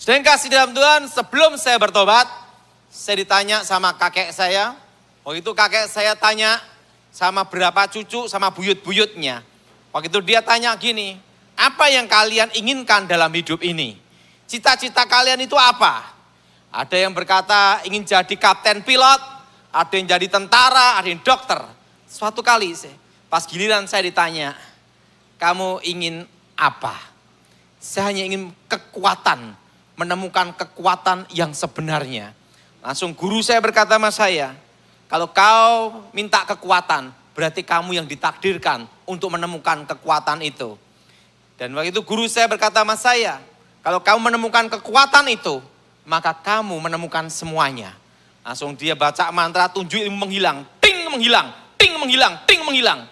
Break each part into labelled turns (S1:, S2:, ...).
S1: Saudara yang kasih dalam Tuhan, sebelum saya bertobat, saya ditanya sama kakek saya. Waktu itu kakek saya tanya sama berapa cucu, sama buyut-buyutnya. Waktu itu dia tanya gini, apa yang kalian inginkan dalam hidup ini? Cita-cita kalian itu apa? Ada yang berkata ingin jadi kapten pilot, ada yang jadi tentara, ada yang dokter. Suatu kali pas giliran saya ditanya, kamu ingin apa? Saya hanya ingin kekuatan, menemukan kekuatan yang sebenarnya. Langsung guru saya berkata sama saya, kalau kau minta kekuatan, berarti kamu yang ditakdirkan untuk menemukan kekuatan itu. Dan waktu itu guru saya berkata sama saya, kalau kamu menemukan kekuatan itu, maka kamu menemukan semuanya. Langsung dia baca mantra, tunjuk ilmu menghilang, ting menghilang, ting menghilang, ting menghilang.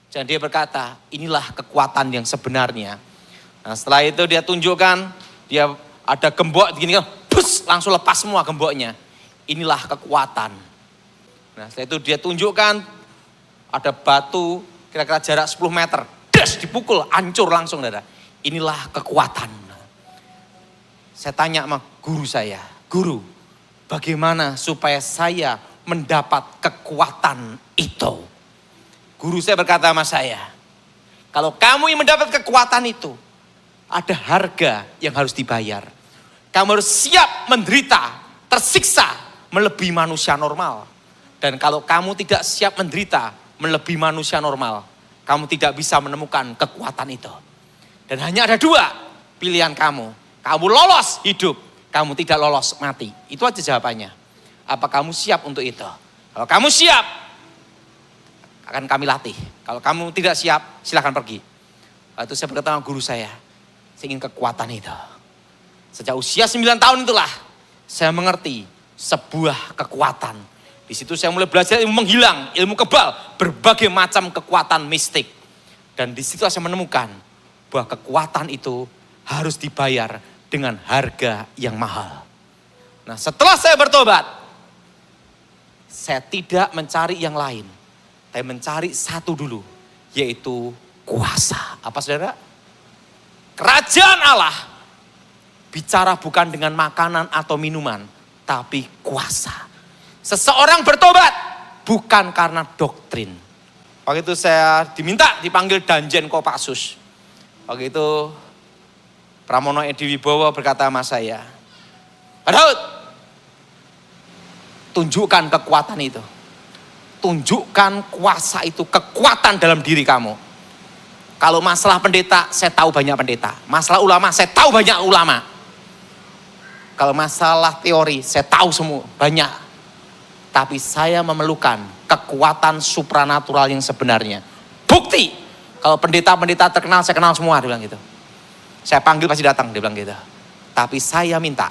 S1: Dan dia berkata, inilah kekuatan yang sebenarnya. Nah setelah itu dia tunjukkan, dia ada gembok gini kan, bus, langsung lepas semua gemboknya. Inilah kekuatan. Nah setelah itu dia tunjukkan, ada batu kira-kira jarak 10 meter. Das, dipukul, hancur langsung. Inilah kekuatan. Saya tanya sama guru saya, guru, bagaimana supaya saya mendapat kekuatan itu? Guru saya berkata sama saya, kalau kamu yang mendapat kekuatan itu, ada harga yang harus dibayar. Kamu harus siap menderita, tersiksa, melebihi manusia normal. Dan kalau kamu tidak siap menderita, melebihi manusia normal, kamu tidak bisa menemukan kekuatan itu. Dan hanya ada dua pilihan kamu. Kamu lolos hidup, kamu tidak lolos mati. Itu aja jawabannya. Apa kamu siap untuk itu? Kalau kamu siap, akan kami latih. Kalau kamu tidak siap, silakan pergi. Lalu saya berkata sama guru saya ingin kekuatan itu. Sejak usia 9 tahun itulah, saya mengerti sebuah kekuatan. Di situ saya mulai belajar ilmu menghilang, ilmu kebal, berbagai macam kekuatan mistik. Dan di situ saya menemukan bahwa kekuatan itu harus dibayar dengan harga yang mahal. Nah setelah saya bertobat, saya tidak mencari yang lain. Saya mencari satu dulu, yaitu kuasa. Apa saudara? Kerajaan Allah bicara bukan dengan makanan atau minuman, tapi kuasa. Seseorang bertobat bukan karena doktrin. Waktu itu saya dipanggil Danjen Kopassus. Waktu itu Pramono Edi Wibowo berkata sama saya, Pak Daud, tunjukkan kekuatan itu. Tunjukkan kuasa itu, kekuatan dalam diri kamu. Kalau masalah pendeta, saya tahu banyak pendeta. Masalah ulama, saya tahu banyak ulama. Kalau masalah teori, saya tahu semua, banyak. Tapi saya memerlukan kekuatan supranatural yang sebenarnya. Bukti, kalau pendeta-pendeta terkenal, saya kenal semua, dia bilang gitu. Saya panggil pasti datang, dia bilang gitu. Tapi saya minta,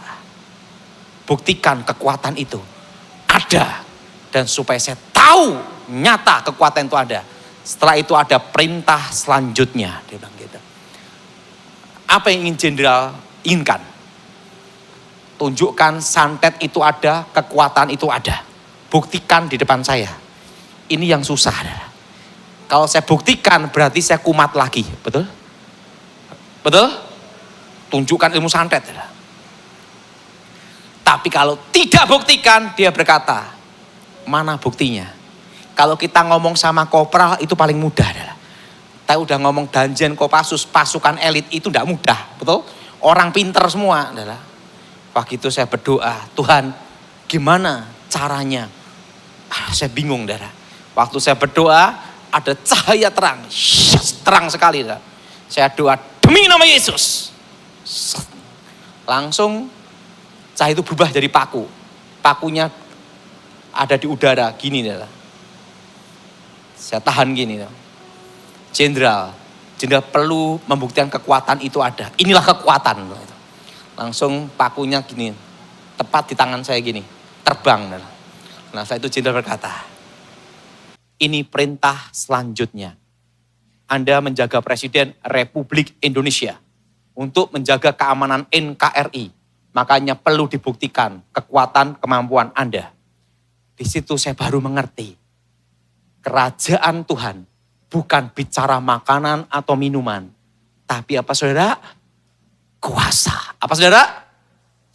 S1: buktikan kekuatan itu ada. Dan supaya saya tahu nyata kekuatan itu ada. Setelah itu ada perintah selanjutnya, dia bilang gitu. Apa yang ingin jenderal inginkan? Tunjukkan santet itu ada, kekuatan itu ada. Buktikan di depan saya. Ini yang susah. Kalau saya buktikan berarti saya kumat lagi, betul? Betul? Tunjukkan ilmu santet. Tapi kalau tidak buktikan, dia berkata, mana buktinya? Kalau kita ngomong sama kopral itu paling mudah. Tapi udah ngomong Danjen Kopassus, pasukan elit itu tidak mudah, betul? Orang pinter semua. Waktu itu saya berdoa, Tuhan gimana caranya? Saya bingung. Waktu saya berdoa, ada cahaya terang. Terang sekali. Saya doa, demi nama Yesus. Langsung cahaya itu berubah jadi paku. Pakunya ada di udara gini. Saya tahan gini. Jenderal perlu membuktikan kekuatan itu ada. Inilah kekuatan. Langsung pakunya gini, tepat di tangan saya gini, terbang. Nah saat itu jenderal berkata, ini perintah selanjutnya. Anda menjaga Presiden Republik Indonesia untuk menjaga keamanan NKRI. Makanya perlu dibuktikan kekuatan kemampuan Anda. Di situ saya baru mengerti. Kerajaan Tuhan bukan bicara makanan atau minuman. Tapi apa saudara? Kuasa. Apa saudara?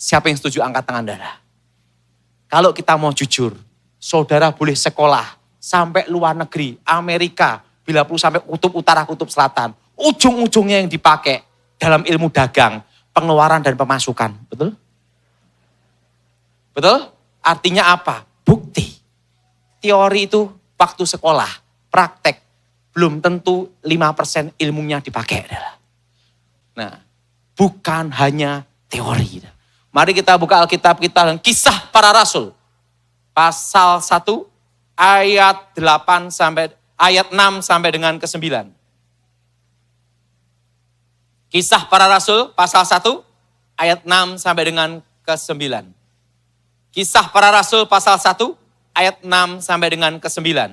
S1: Siapa yang setuju angkat tangan saudara? Kalau kita mau jujur, saudara boleh sekolah sampai luar negeri, Amerika, bila perlu sampai kutub utara, kutub selatan. Ujung-ujungnya yang dipakai dalam ilmu dagang, pengeluaran dan pemasukan. Betul? Betul? Artinya apa? Bukti. Teori itu waktu sekolah, praktek, belum tentu 5% ilmunya dipakai. Nah, bukan hanya teori. Mari kita buka Alkitab kita dan Kisah Para Rasul. Pasal 1 ayat 6 sampai dengan ke-9. Kisah Para Rasul pasal 1 ayat 6 sampai dengan ke-9. Kisah Para Rasul pasal 1 ayat 6 sampai dengan ke-9.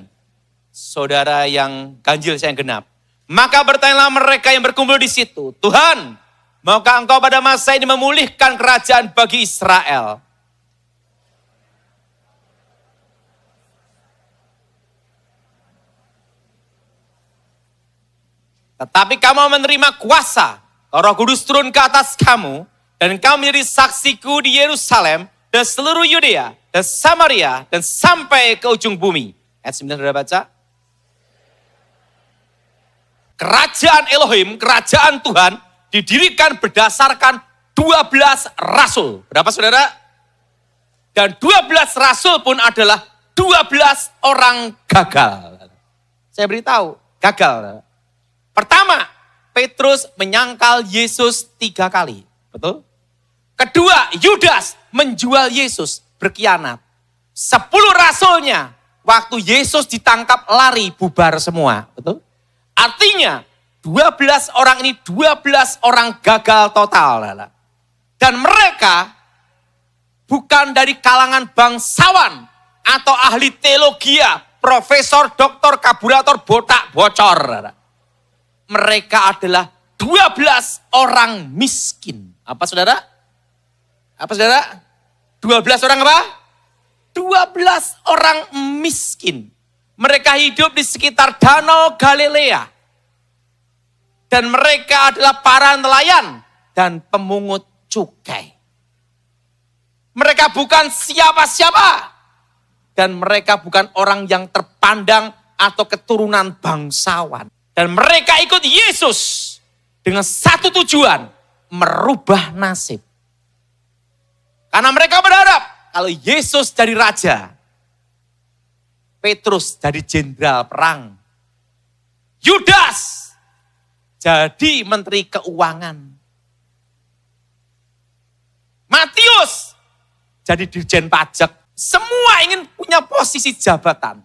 S1: Saudara yang ganjil saya yang genap. Maka bertanyalah mereka yang berkumpul di situ, Tuhan, maukah engkau pada masa ini memulihkan kerajaan bagi Israel? Tetapi kamu menerima kuasa, Roh Kudus turun ke atas kamu, dan kamu menjadi saksiku di Yerusalem, dan seluruh Yudea, dan Samaria, dan sampai ke ujung bumi. Ayat 9 sudah baca. Kerajaan Elohim, kerajaan Tuhan, didirikan berdasarkan 12 rasul. Berapa saudara? Dan 12 rasul pun adalah 12 orang gagal. Saya beritahu, gagal. Pertama, Petrus menyangkal Yesus 3 kali. Betul? Kedua, Yudas menjual Yesus, berkhianat. 10 rasulnya, waktu Yesus ditangkap lari, bubar semua. Betul? Artinya 12 orang ini 12 orang gagal total. Dan mereka bukan dari kalangan bangsawan atau ahli teologi, profesor, doktor, kaburator, botak, bocor. Mereka adalah 12 orang miskin. Apa saudara? Apa saudara? 12 orang apa? 12 orang miskin. Mereka hidup di sekitar Danau Galilea. Dan mereka adalah para nelayan dan pemungut cukai. Mereka bukan siapa-siapa. Dan mereka bukan orang yang terpandang atau keturunan bangsawan. Dan mereka ikut Yesus dengan satu tujuan, merubah nasib. Karena mereka berharap kalau Yesus jadi raja, Petrus jadi jenderal perang. Yudas jadi menteri keuangan. Matius jadi dirjen pajak. Semua ingin punya posisi jabatan.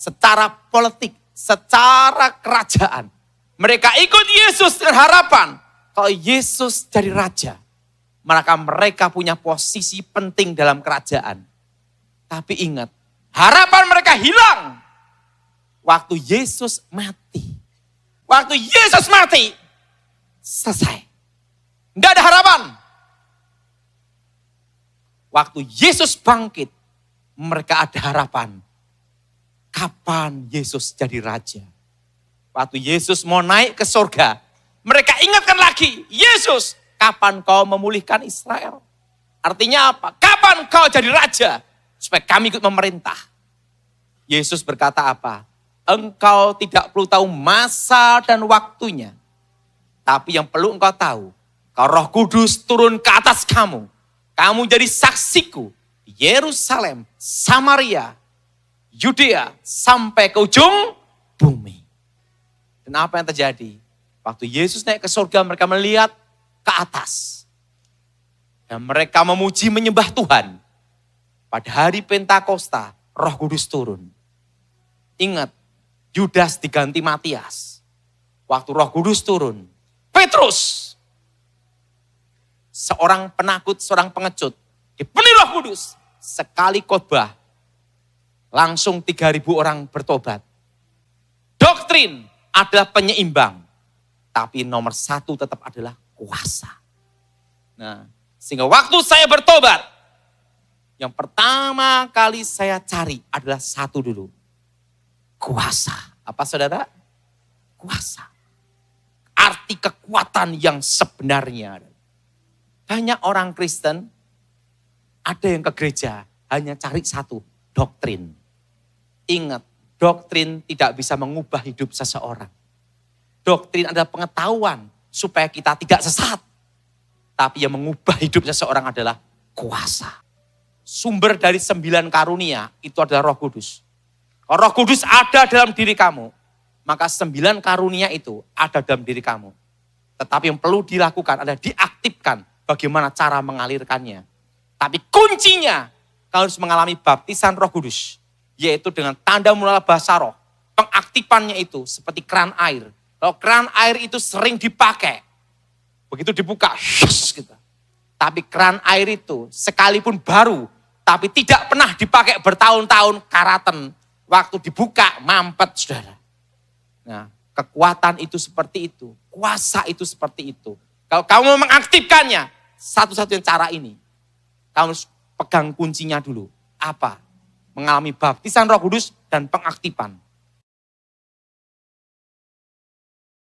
S1: Secara politik, secara kerajaan. Mereka ikut Yesus dengan harapan kalau Yesus jadi raja, maka mereka punya posisi penting dalam kerajaan. Tapi ingat, harapan mereka hilang waktu Yesus mati. Waktu Yesus mati, selesai. Tidak ada harapan. Waktu Yesus bangkit, mereka ada harapan. Kapan Yesus jadi raja? Waktu Yesus mau naik ke surga, mereka ingatkan lagi, Yesus, kapan kau memulihkan Israel? Artinya apa? Kapan kau jadi raja? Supaya kami ikut memerintah. Yesus berkata apa? Engkau tidak perlu tahu masa dan waktunya. Tapi yang perlu engkau tahu, kalau Roh Kudus turun ke atas kamu, kamu jadi saksiku di Yerusalem, Samaria, Yudea, sampai ke ujung bumi. Dan apa yang terjadi? Waktu Yesus naik ke surga, mereka melihat ke atas. Dan mereka memuji menyembah Tuhan. Pada hari Pentakosta, Roh Kudus turun. Ingat, Yudas diganti Matias. Waktu Roh Kudus turun, Petrus, seorang penakut, seorang pengecut, dipenuhi Roh Kudus. Sekali khotbah, langsung 3.000 orang bertobat. Doktrin adalah penyeimbang. Tapi nomor 1 tetap adalah kuasa. Nah, sehingga waktu saya bertobat, yang pertama kali saya cari adalah satu dulu. Kuasa. Apa saudara? Kuasa. Arti kekuatan yang sebenarnya. Banyak orang Kristen, ada yang ke gereja, hanya cari satu, doktrin. Ingat, doktrin tidak bisa mengubah hidup seseorang. Doktrin adalah pengetahuan supaya kita tidak sesat. Tapi yang mengubah hidup seseorang adalah kuasa. Sumber dari 9 karunia itu adalah Roh Kudus. Kalau Roh Kudus ada dalam diri kamu, maka 9 karunia itu ada dalam diri kamu. Tetapi yang perlu dilakukan adalah diaktifkan bagaimana cara mengalirkannya. Tapi kuncinya, kamu harus mengalami baptisan Roh Kudus. Yaitu dengan tanda mengenal bahasa roh. Pengaktifannya itu seperti keran air. Kalau keran air itu sering dipakai, begitu dibuka, gitu. Tapi keran air itu sekalipun baru, tapi tidak pernah dipakai bertahun-tahun, karaten. Waktu dibuka, mampet, saudara. Nah, kekuatan itu seperti itu. Kuasa itu seperti itu. Kalau kamu mengaktifkannya, satu-satunya cara ini. Kamu harus pegang kuncinya dulu. Apa? Mengalami baptisan Roh Kudus dan pengaktifan.